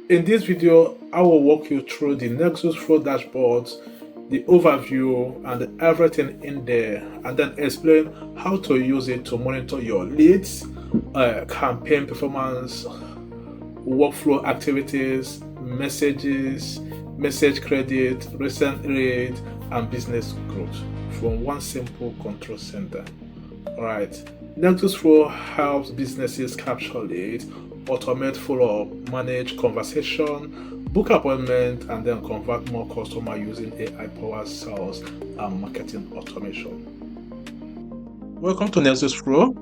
In this video, I will walk you through the NexusFlo dashboards, the overview, and everything in there, and then explain how to use it to monitor your leads, campaign performance, workflow activities, messages, message credit, recent rate, and business growth from one simple control center. Alright, NexusFlo helps businesses capture leads, automate follow-up, manage conversation, book appointment, and then convert more customers using AI-powered sales and marketing automation. Welcome to NexusFlo.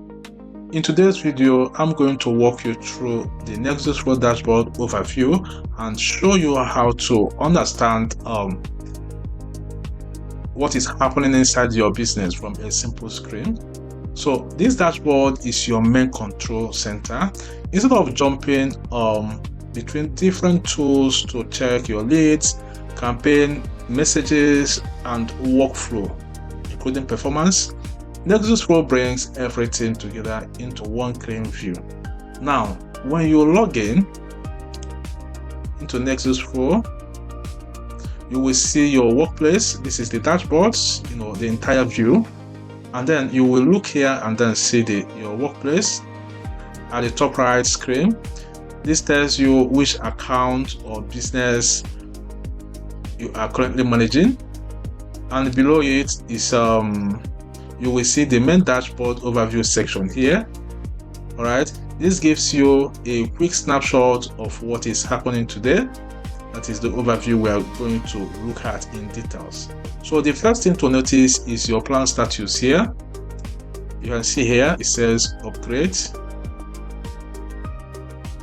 In today's video, I'm going to walk you through the NexusFlo dashboard overview and show you how to understand what is happening inside your business from a simple screen. So this dashboard is your main control center. Instead of jumping between different tools to check your leads, campaign, messages, and workflow, including performance, NexusFlo brings everything together into one clean view. Now, when you log in into NexusFlo, you will see your workplace. This is the dashboards, the entire view. And then you will look here and then see your workplace at the top right screen. This tells you which account or business you are currently managing, and below it is you will see the main dashboard overview section here. All right, this gives you a quick snapshot of what is happening today. That is the overview we are going to look at in details. So the first thing to notice is your plan status here. You can see here it says upgrade.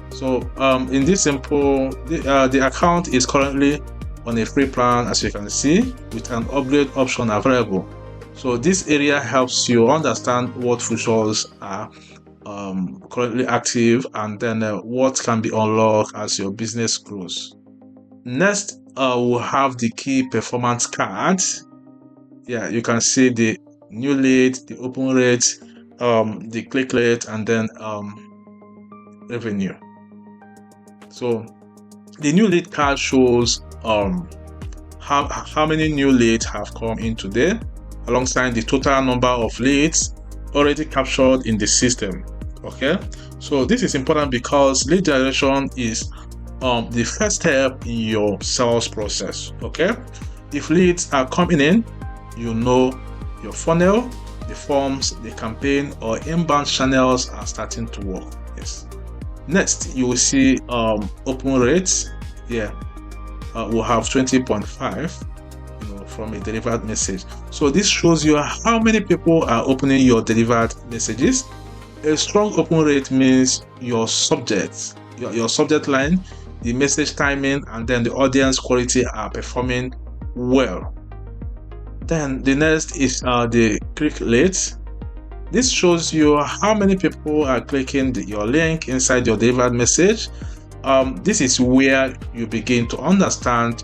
So in this simple, the account is currently on a free plan, as you can see, with an upgrade option available. So this area helps you understand what features are currently active, and then what can be unlocked as your business grows. Next, we'll have the key performance card. Yeah, you can see the new lead, the open rate, the click rate, and then revenue. So the new lead card shows how many new leads have come in today, alongside the total number of leads already captured in the system. Okay, so this is important because lead generation is the first step in your sales process. Okay, if leads are coming in, you know your funnel, the forms, the campaign, or inbound channels are starting to work. Yes. Next, you will see open rates. Yeah, we'll have 20.5 from a delivered message. So this shows you how many people are opening your delivered messages. A strong open rate means your subject, your subject line, the message timing, and then the audience quality are performing well. Then the next is the click rate. This shows you how many people are clicking your link inside your delivered message. This is where you begin to understand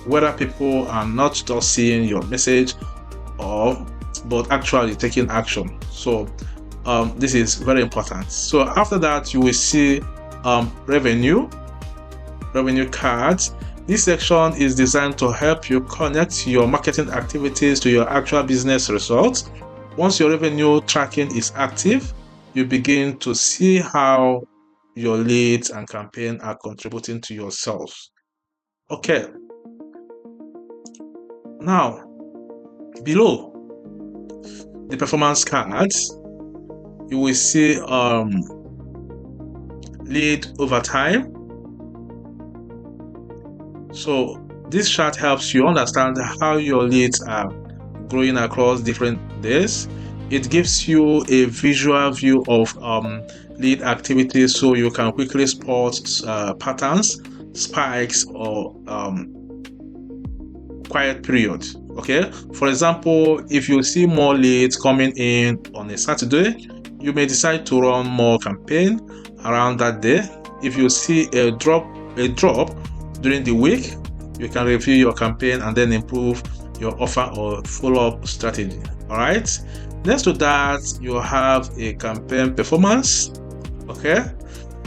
whether people are not just seeing your message but actually taking action. So this is very important. So after that, you will see revenue cards. This section is designed to help you connect your marketing activities to your actual business results. Once your revenue tracking is active, you begin to see how your leads and campaign are contributing to your sales. Okay. Now, below the performance cards, you will see lead over time. So this chart helps you understand how your leads are growing across different days. It gives you a visual view of lead activity, so you can quickly spot patterns, spikes, or quiet periods. Okay, for example, if you see more leads coming in on a Saturday, you may decide to run more campaign around that day. If you see a drop during the week, you can review your campaign and then improve your offer or follow-up strategy. All right, next to that, you have a campaign performance. Okay,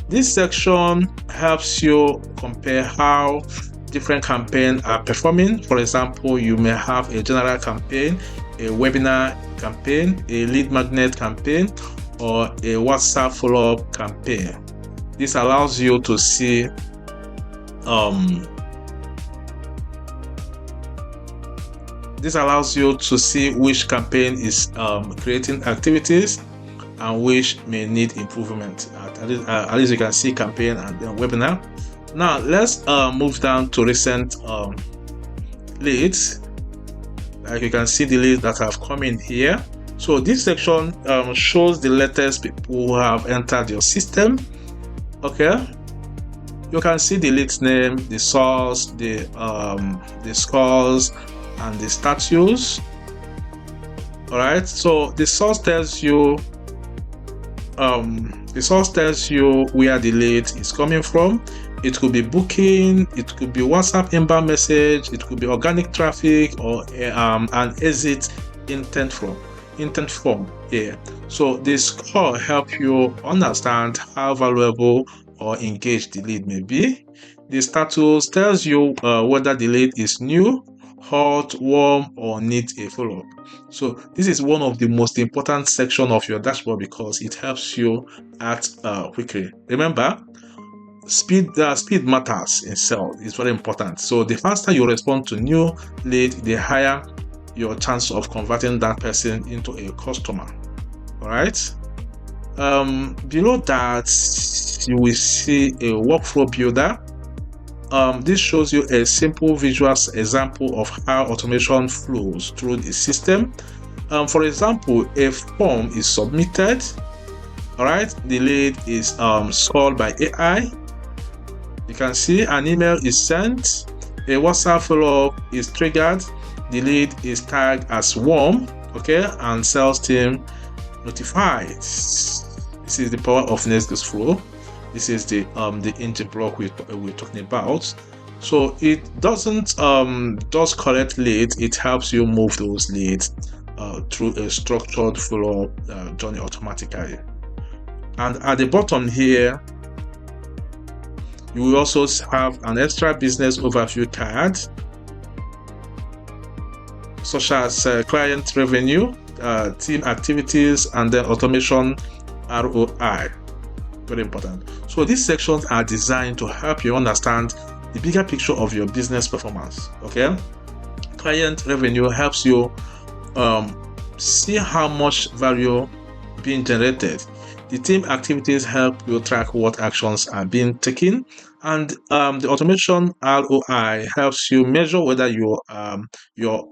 This section helps you compare how different campaigns are performing. For example, you may have a general campaign, a webinar campaign, a lead magnet campaign, or a WhatsApp follow-up campaign. This allows you to see which campaign is creating activities and which may need improvement. At least you can see campaign and then webinar. Now let's move down to recent leads. Like you can see the leads that have come in here. So this section shows the latest people who have entered your system. Okay, you can see the lead's name, the source, the scores, and the status. All right, so the source tells you where the lead is coming from. It could be booking, it could be WhatsApp inbound message, it could be organic traffic, or an exit intent form here. So this score helps you understand how valuable or engaged the lead may be. The status tells you whether the lead is new, hot, warm, or needs a follow-up. So this is one of the most important sections of your dashboard because it helps you act quickly. Remember, speed matters in sales. It's very important. So the faster you respond to new lead, the higher your chance of converting that person into a customer. All right. Below that, you will see a workflow builder. This shows you a simple visual example of how automation flows through the system. For example, a form is submitted. All right, the lead is scored by AI. You can see an email is sent, a WhatsApp follow-up is triggered, the lead is tagged as warm, okay, and sales team notified. This is the power of NexusFlo. This is the engine block we're talking about. So it doesn't just collect leads, it helps you move those leads through a structured follow-up journey automatically. And at the bottom here, you will also have an extra business overview card, such as client revenue, team activities, and then automation ROI. Very important. So these sections are designed to help you understand the bigger picture of your business performance. Okay, client revenue helps you see how much value being generated. The team activities help you track what actions are being taken, and the automation ROI helps you measure whether your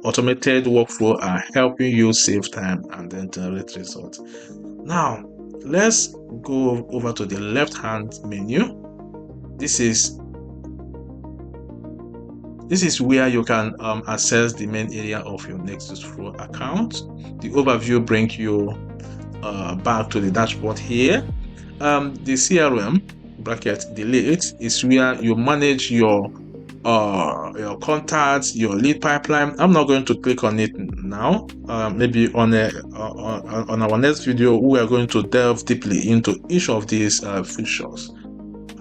automated workflow are helping you save time and then generate results. Now, let's go over to the left-hand menu. This is where you can access the main area of your NexusFlo account. The overview brings you back to the dashboard here. The CRM bracket delete is where you manage your contacts, your lead pipeline. I'm not going to click on it now. Maybe on our next video, we are going to delve deeply into each of these features.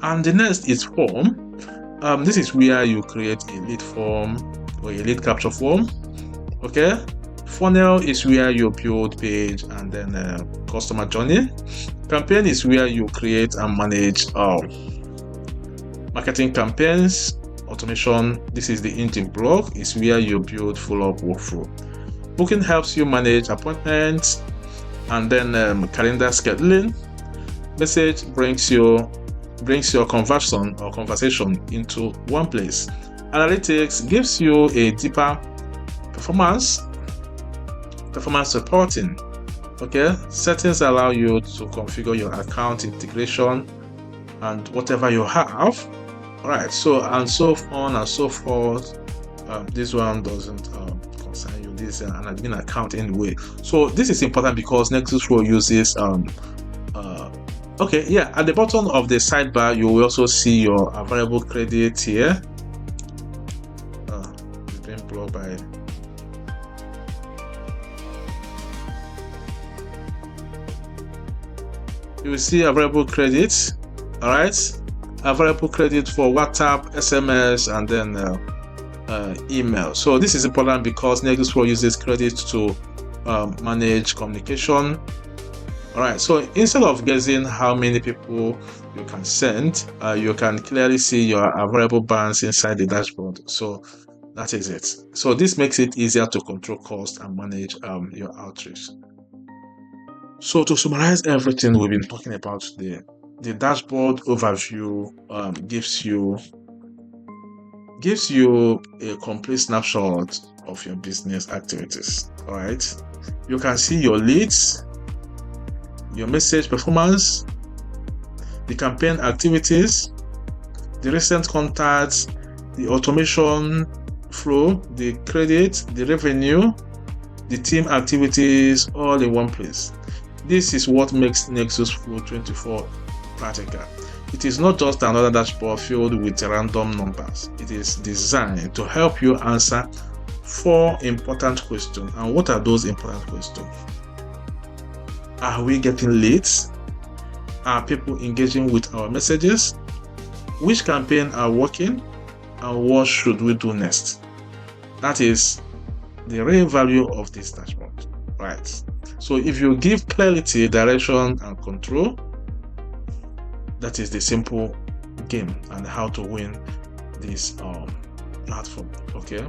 And the next is form. This is where you create a lead form or a lead capture form. Okay. Funnel is where you build page and then customer journey. Campaign is where you create and manage marketing campaigns. Automation, this is the engine block, is where you build follow-up workflow. Booking helps you manage appointments and then calendar scheduling. Message brings your conversation into one place. Analytics gives you a deeper performance reporting. Okay, settings allow you to configure your account integration and whatever you have. All right, so and so on and so forth. This one doesn't concern you. This is an admin account anyway. So this is important because NexusFlo uses okay, yeah, at the bottom of the sidebar you will also see your available credit here. It's been blocked by you will see available credits All right, available credit for WhatsApp, SMS, and then email. So this is important because NexusFlo uses credit to manage communication. All right, so instead of guessing how many people you can send, you can clearly see your available balance inside the dashboard. So that is it. So this makes it easier to control cost and manage your outreach. So to summarize everything we've been talking about today, the dashboard overview gives you a complete snapshot of your business activities. All right, you can see your leads, your message performance, the campaign activities, the recent contacts, the automation flow, the credit, the revenue, the team activities, all in one place. This is what makes NexusFlo24 practical. It is not just another dashboard filled with random numbers. It is designed to help you answer 4 important questions. And what are those important questions? Are we getting leads? Are people engaging with our messages? Which campaigns are working? And what should we do next? That is the real value of this dashboard, right? So if you give clarity, direction, and control, that is the simple game and how to win this platform. Okay,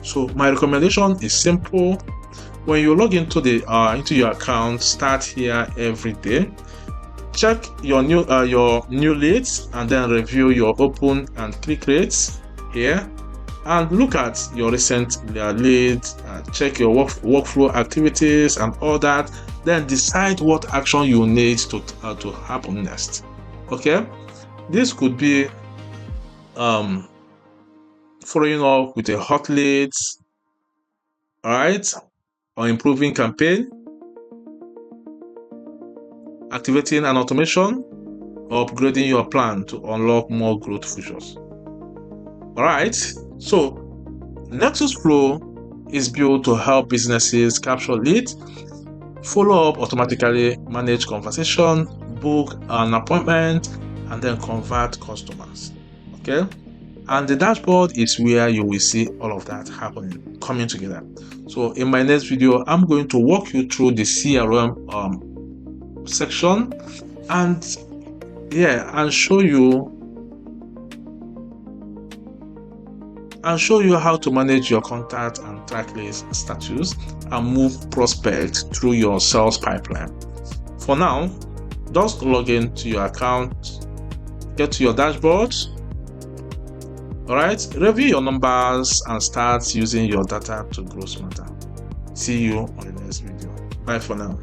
so my recommendation is simple. When you log into your account, start here every day. Check your new leads and then review your open and click rates here, and look at your recent leads. Check your workflow activities and all that. Then decide what action you need to happen next. Okay, this could be following up with a hot leads, all right, or improving campaign, activating an automation, or upgrading your plan to unlock more growth features. All right, so NexusFlo is built to help businesses capture leads, follow up automatically, manage conversation, book an appointment, and then convert customers. Okay, and the dashboard is where you will see all of that happening, coming together. So in my next video, I'm going to walk you through the CRM section and show you how to manage your contact and track list status and move prospects through your sales pipeline. For now, just log into your account, get to your dashboard, all right, review your numbers and start using your data to grow smarter. See you on the next video. Bye for now.